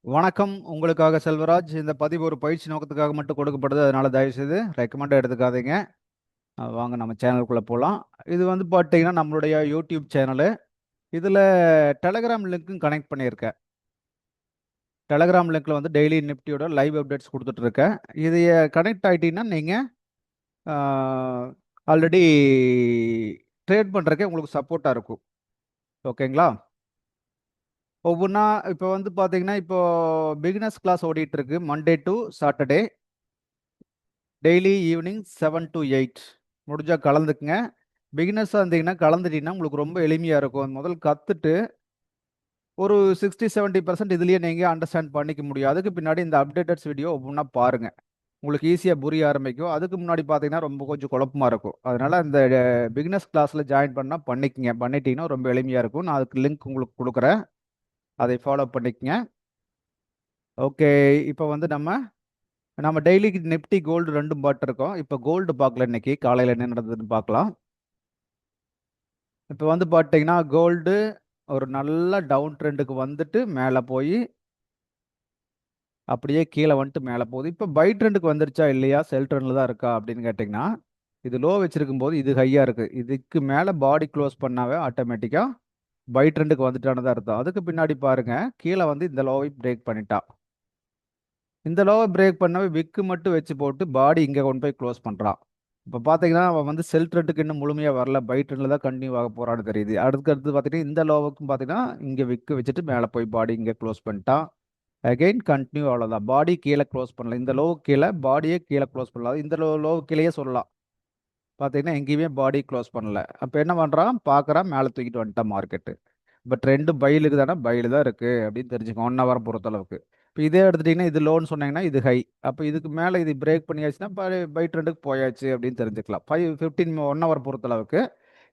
வணக்கம். உங்களுக்காக செல்வராஜ். இந்த பதிவு ஒரு பயிற்சி நோக்கத்துக்காக மட்டும் கொடுக்கப்படுது. அதனால தயவுசெய்து ரெக்கமெண்டா எடுத்துக்காதீங்க. வாங்க நம்ம சேனலுக்குள்ள போலாம். இது வந்து பார்த்தீங்கன்னா, நம்மளுடைய யூடியூப் சேனலு. இதுல டெலகிராம் லிங்க்கும் கனெக்ட் பண்ணியிருக்கேன். டெலகிராம் லிங்க்ல வந்து டெய்லி நிஃப்டியோட லைவ் அப்டேட்ஸ் குடுத்துட்டு இருக்கேன். இதைய கனெக்ட் ஆயிட்டீங்கன்னா, நீங்க ஆ ஆல்ரெடி ட்ரேட் பண்றதுக்கே உங்களுக்கு சப்போர்ட்டா இருக்கும். ஓகேங்களா? ஒவ்வொன்னா இப்ப வந்து பார்த்தீங்கன்னா, இப்போ பிகினர்ஸ் கிளாஸ் ஓடிட்டு இருக்கு. Monday to Saturday. Daily evening 7 to 8 முடிஞ்சா கலந்துக்குங்க. பிகினர்ஸா இருந்தீங்கன்னா கலந்துட்டீங்கன்னா உங்களுக்கு ரொம்ப எளிமையா இருக்கும். முதல்ல கத்துட்டு ஒரு 60, 70% இதுலயே நீங்க அண்டர்ஸ்டாண்ட் பண்ணிக்க முடியும். அதுக்கு பின்னாடி இந்த அப்டேட்டட்ஸ் வீடியோ ஒவ்வொன்னா பாருங்க. உங்களுக்கு ஈஸியா புரிய ஆரம்பிக்கும். அதுக்கு முன்னாடி பார்த்தீங்கன்னா ரொம்ப கொஞ்சம் குழப்பமா இருக்கும். அதனால இந்த பிகினர்ஸ் கிளாஸ்ல ஜாயின் பண்ணா பண்ணிக்கங்க. பண்ணிட்டீங்கன்னா ரொம்ப எளிமையா இருக்கும். நான் அதுக்கு லிங்க் உங்களுக்கு குடுக்குறேன். அதை ஃபாலோ பண்ணிக்கங்க. ஓகே. இப்ப வந்து நம்ம நம்ம டெய்லிக்கு நிஃப்டி, கோல்டு 2ம் பார்த்துருக்கோம். இப்ப கோல்டு பார்க்கலாம். இன்னைக்கு காலையில என்ன நடந்ததுன்னு பார்க்கலாம். இப்போ வந்து பார்த்தீங்கன்னா, கோல்டு ஒரு நல்ல டவுன் ட்ரெண்டுக்கு வந்துட்டு மேல போயி, அப்படியே கீழ வந்துட்டு மேல போகுது. இப்போ பை ட்ரெண்டுக்கு வந்துருச்சா இல்லையா? செல் ட்ரெண்ட்ல தான் இருக்கா அப்படின்னு கேட்டீங்கன்னா, இது லோ வச்சிருக்கும்போது இது ஹையா இருக்கு. இதுக்கு மேல பாடி க்ளோஸ் பண்ணாவே ஆட்டோமேட்டிக்கா பை ட்ரெண்டுக்கு வந்துட்டான்னு தான் அர்த்தம். அதுக்கு பின்னாடி பாருங்க, கீழ வந்து இந்த லோவை பிரேக் பண்ணிட்டா. இந்த லோவ பிரேக் பண்ணவே விக்கு மட்டும் வச்சு போட்டு பாடி இங்க கொண்டு போய் க்ளோஸ் பண்றான். இப்ப பார்த்தீங்கன்னா, அவன் வந்து செல் ட்ரெண்டுக்கு இன்னும் முழுமையா வரல. பை ட்ரெண்ட்ல தான் கன்டின்யூ ஆக போறான்னு தெரியுது. அடுத்து பார்த்தீங்கன்னா, இந்த லோவுக்கும் பார்த்தீங்கன்னா, இங்க விக்கு வச்சுட்டு மேல போய் பாடி இங்க க்ளோஸ் பண்ணிட்டான். அகைன் கன்டின்யூ அவ்வளோதான். பாடி கீழ க்ளோஸ் பண்ணல. இந்த லோவுக்கு கீழ பாடியே கீழ க்ளோஸ் பண்ணல. இந்த லோவுக்கு கீழயே சொல்லலாம். பார்த்தீங்கன்னா, எங்கேயுமே பாடி க்ளோஸ் பண்ணல. அப்ப என்ன பண்றான்? பார்க்குறான் மேல தூக்கிட்டு வந்துட்டான் மார்க்கெட்டு. இப்ப ட்ரெண்ட் பைல இருக்குதானா? பைல தான் இருக்கு அப்படின்னு தெரிஞ்சுக்கோங்க. 1 ஹவர பொறுத்தளவுக்கு. இப்ப இதே எடுத்துட்டீங்கன்னா, இது லோன்னு சொன்னீங்கன்னா, இது ஹை. அப்ப இதுக்கு மேல இது பிரேக் பண்ணியாச்சுன்னா, பை ட்ரெண்டுக்கு போயாச்சு அப்படின்னு தெரிஞ்சுக்கலாம். 15 1 ஹவர் பொறுத்தளவுக்கு.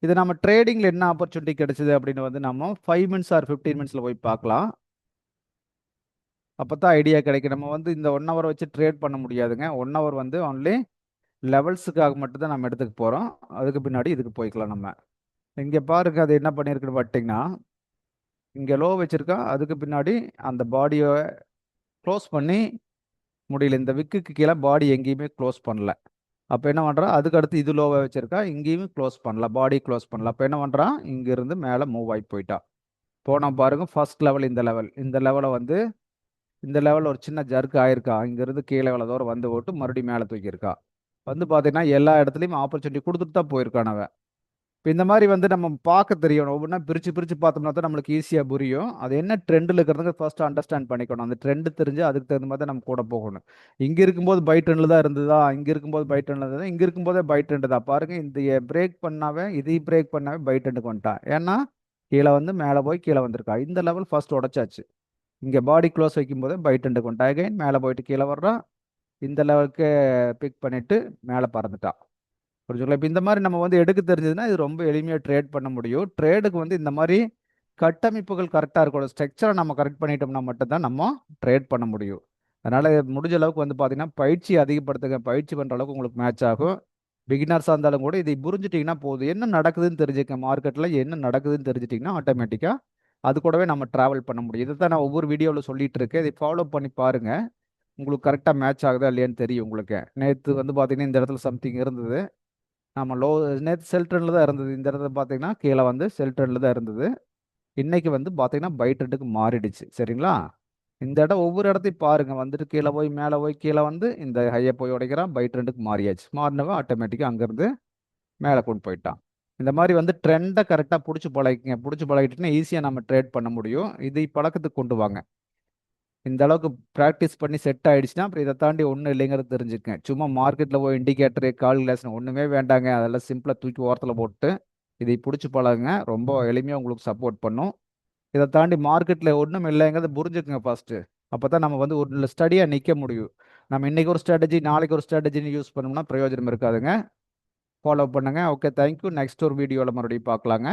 இது நம்ம ட்ரேடிங்ல என்ன ஆப்பர்ச்சுனிட்டி கிடைச்சது அப்படின்னு வந்து நம்ம 5 மினிட்ஸ் ஆர் 15 மினிட்ஸ்ல போய் பார்க்கலாம். அப்பதான் ஐடியா கிடைக்கும். நம்ம வந்து இந்த 1 ஹவர் வச்சு ட்ரேட் பண்ண முடியாதுங்க. 1 ஹவர் வந்து ஒன்லி லெவல்ஸுக்காக மட்டும் தான் நம்ம எடுத்துக்க போறோம். அதுக்கு பின்னாடி இதுக்கு போய்க்கலாம் நம்ம. இங்க பாருங்க அது என்ன பண்ணியிருக்குன்னு பார்த்தீங்கன்னா, இங்க லோ வச்சிருக்கான். அதுக்கு பின்னாடி அந்த பாடிய க்ளோஸ் பண்ணி முடியல. இந்த விக்குக்கு கீழ பாடி எங்கேயுமே க்ளோஸ் பண்ணல. அப்ப என்ன பண்றான்? அதுக்கு அடுத்து இது லோவா வச்சிருக்கான். இங்கேயும் க்ளோஸ் பண்ணல. பாடி க்ளோஸ் பண்ணல. அப்ப என்ன பண்றான்? இங்கிருந்து மேல மூவ் ஆயி போயிட்டான். போனா பாருங்க ஃபர்ஸ்ட் லெவல் இந்த லெவல். இந்த லெவல வந்து இந்த லெவல்ல ஒரு சின்ன ஜர்க் ஆயிருக்கான். இங்கிருந்து கீழ இவ்வளவு தூரம் வந்து போட்டு மறுபடியும் மேல தூக்கியிருக்கான். வந்து பார்த்தீங்கன்னா, எல்லா இடத்துலயும் ஆப்பர்ச்சுனிட்டி குடுத்துட்டு தான் போயிருக்கான் அவன். இப்ப இந்த மாரி வந்து நம்ம பார்க்க தெரியணும். ஒவ்வொன்னா பிரிச்சு, பிரிச்சு பார்த்தோம்னா தான் நம்மளுக்கு ஈஸியா புரியும். அது என்ன ட்ரெண்ட்ல இருக்கிறதுங்க ஃபர்ஸ்ட் அண்டர்ஸ்டாண்ட் பண்ணிக்கணும். அந்த ட்ரெண்ட் தெரிஞ்சு அதுக்கு தகுந்த மாரி தான் நம்ம கூட போகணும். இங்க இருக்கும்போது பை ட்ரெண்ட்ல தான் இருந்ததா? இங்க இருக்கும்போது பை ட்ரெண்ட்ல இருந்ததா? இங்க இருக்கும்போதே பை ட்ரெண்ட் தான். பாருங்க இந்த பிரேக் பண்ணாவே இதையும் பிரேக் பண்ணாவே பை ட்ரெண்டுக்கு வந்துட்டான். ஏன்னா, கீழ வந்து மேல போய் கீழ வந்திருக்கா. இந்த லெவல் ஃபர்ஸ்ட் உடைச்சாச்சு. இங்க பாடி க்ளோஸ் வைக்கும்போதே பை ட்ரெண்டுக்கு வந்துட்டான். அகைன் மேல போயிட்டு கீழ வர்றான். இந்த லெவலுக்கு பிக் பண்ணிட்டு மேல பறந்துட்டான். புரிஞ்சுங்களா? இப்ப இந்த மாரி நம்ம வந்து எடுக்க தெரிஞ்சதுன்னா, இது ரொம்ப எளிமையா ட்ரேட் பண்ண முடியும். ட்ரேடுக்கு வந்து இந்த மாரி கட்டமைப்புகள் கரெக்ட்டா இருக்கணும். ஸ்ட்ரக்சர நம்ம கரெக்ட் பண்ணிட்டோம்னா மட்டும் தான் நம்ம ட்ரேட் பண்ண முடியும். அதனால முடிஞ்ச அளவுக்கு வந்து பார்த்தீங்கன்னா, பயிற்சி அதிகப்படுத்துங்க. பயிற்சி பண்ற அளவுக்கு உங்களுக்கு மேட்ச் ஆகும். பிகினர்ஸா இருந்தாலும் கூட இதை புரிஞ்சுட்டீங்கன்னா போதும். என்ன நடக்குதுன்னு தெரிஞ்சுக்கங்க. மார்க்கெட்ல என்ன நடக்குதுன்னு தெரிஞ்சுட்டீங்கன்னா, ஆட்டோமேட்டிக்கா அது கூடவே நம்ம டிராவல் பண்ண முடியும். இதத்தான் நான் ஒவ்வொரு வீடியோல சொல்லிட்டு இருக்கேன். இதை ஃபாலோ பண்ணி பாருங்க. உங்களுக்கு கரெக்ட்டா மேட்ச் ஆகுதா இல்லையான்னு தெரியும் உங்களுக்கு. நேத்து வந்து பார்த்தீங்கன்னா, இந்த இடத்துல சம்திங் இருந்தது. ஆமா. நேத்து செல் ட்ரெண்ட்ல தான் இருந்தது. இந்த இடத்துல பார்த்தீங்கன்னா, கீழ வந்து செல் ட்ரெண்ட்ல தான் இருந்தது. இன்னைக்கு வந்து பார்த்தீங்கன்னா, பை ட்ரெண்டுக்கு மாறிடுச்சு. சரிங்களா? இந்த இடம் ஒவ்வொரு இடத்தையும் பாருங்க. வந்துட்டு கீழ போய், மேல போய், கீழ வந்து இந்த ஹைய போய் உடைக்கிறான். பை ட்ரெண்டுக்கு மாறியாச்சு. மாறுனவன் ஆட்டோமேட்டிக்கா அங்கருந்து மேல கொண்டு போயிட்டான். இந்த மாரி வந்து ட்ரெண்ட கரெக்ட்டா புடிச்சு பழகிக்கங்க. புடிச்சு பழகிட்டீங்கன்னா, ஈஸியா நம்ம ட்ரேட் பண்ண முடியும். இதை பழக்கத்துக்கு கொண்டு வாங்க. இந்த அளவுக்கு பிராக்டிஸ் பண்ணி செட் ஆயிடுச்சுன்னா, அப்புறம் இத தாண்டி ஒண்ணும் இல்லைங்கிறத தெரிஞ்சுக்கங்க. சும்மா மார்க்கெட்ல போய் இண்டிகேட்டரு, கால் கிளாஸ்ன்னு ஒண்ணுமே வேண்டாங்க. அதெல்லாம் சிம்பிளா தூக்கி ஓரத்துல போட்டு, இதை புடிச்சு பழகுங்க. ரொம்ப எளிமையா உங்களுக்கு சப்போர்ட் பண்ணும். இத தாண்டி மார்க்கெட்ல ஒண்ணும் இல்லைங்கிறத புரிஞ்சுக்கங்க ஃபர்ஸ்ட்டு. அப்பதான் நம்ம வந்து ஒரு ஸ்டடியா நிக்க முடியும். நம்ம இன்னைக்கு ஒரு ஸ்ட்ராட்டஜி, நாளைக்கு ஒரு ஸ்ட்ராட்டஜின்னு யூஸ் பண்ணோம்னா பிரயோஜனம் இருக்காதுங்க. ஃபாலோ பண்ணுங்க. ஓகே. Thank you. நெக்ஸ்ட் ஒரு வீடியோல மறுபடியும் பார்க்கலாங்க.